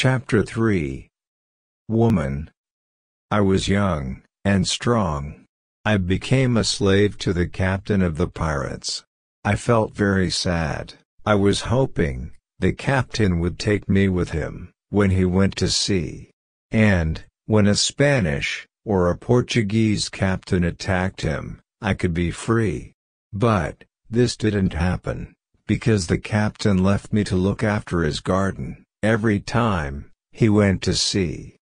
Chapter 3. Woman. I was young and strong. I became a slave to the captain of the pirates. I felt very sad. I was hoping the captain would take me with him when he went to sea. And, when a Spanish or a Portuguese captain attacked him, I could be free. But, this didn't happen, because the captain left me to look after his garden every time he went to sea.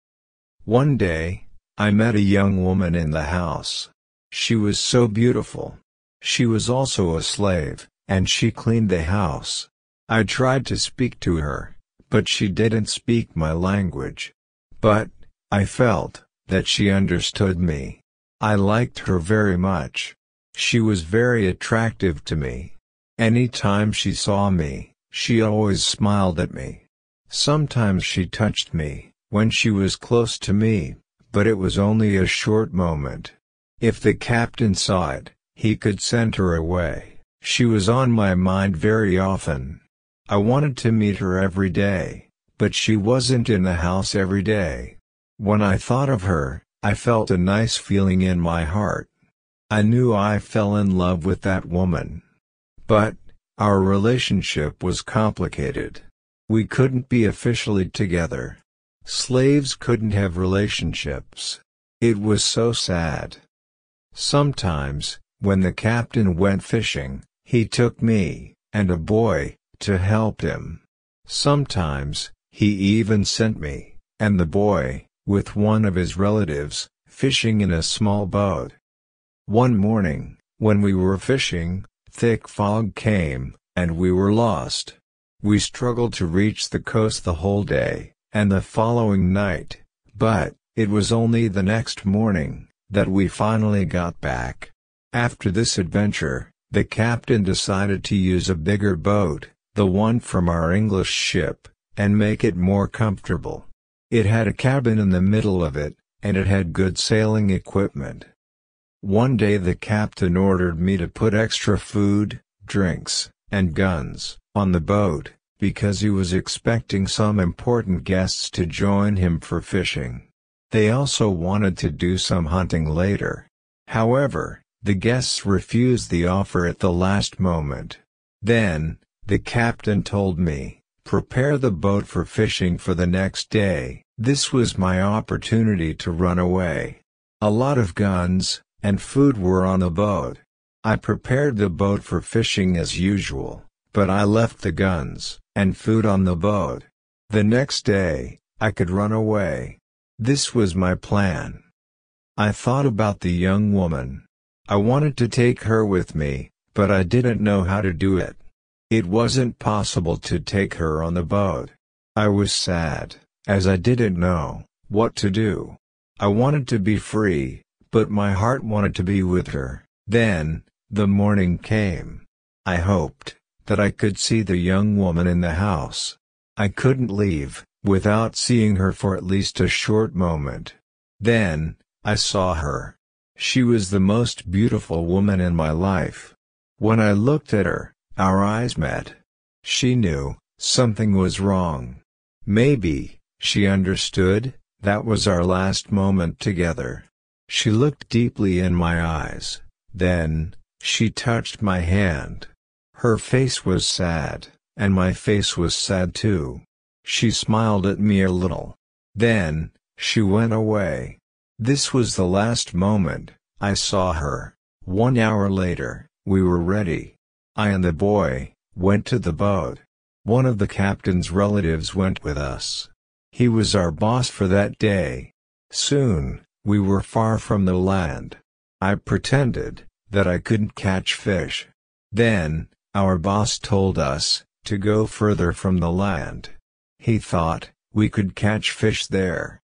One day, I met a young woman in the house. She was so beautiful. She was also a slave, and she cleaned the house. I tried to speak to her, but she didn't speak my language. But, I felt that she understood me. I liked her very much. She was very attractive to me. Anytime she saw me, she always smiled at me. Sometimes she touched me when she was close to me, but it was only a short moment. If the captain saw it, he could send her away. She was on my mind very often. I wanted to meet her every day, but she wasn't in the house every day. When I thought of her, I felt a nice feeling in my heart. I knew I fell in love with that woman. But, our relationship was complicated. We couldn't be officially together. Slaves couldn't have relationships. It was so sad. Sometimes, when the captain went fishing, he took me and a boy to help him. Sometimes, he even sent me and the boy with one of his relatives, fishing in a small boat. One morning, when we were fishing, thick fog came, and we were lost. We struggled to reach the coast the whole day, and the following night, but, it was only the next morning that we finally got back. After this adventure, the captain decided to use a bigger boat, the one from our English ship, and make it more comfortable. It had a cabin in the middle of it, and it had good sailing equipment. One day the captain ordered me to put extra food, drinks, and guns on the boat, because he was expecting some important guests to join him for fishing. They also wanted to do some hunting later. However, the guests refused the offer at the last moment. Then, the captain told me, "Prepare the boat for fishing for the next day." This was my opportunity to run away. A lot of guns and food were on the boat. I prepared the boat for fishing as usual, but I left the guns and food on the boat. The next day, I could run away. This was my plan. I thought about the young woman. I wanted to take her with me, but I didn't know how to do it. It wasn't possible to take her on the boat. I was sad, as I didn't know what to do. I wanted to be free, but my heart wanted to be with her. Then, the morning came. I hoped that I could see the young woman in the house. I couldn't leave without seeing her for at least a short moment. Then, I saw her. She was the most beautiful woman in my life. When I looked at her, our eyes met. She knew something was wrong. Maybe she understood that was our last moment together. She looked deeply in my eyes. Then, she touched my hand. Her face was sad, and my face was sad too. She smiled at me a little. Then, she went away. This was the last moment I saw her. 1 hour later, we were ready. I and the boy went to the boat. One of the captain's relatives went with us. He was our boss for that day. Soon, we were far from the land. I pretended that I couldn't catch fish. Then, our boss told us to go further from the land. He thought we could catch fish there.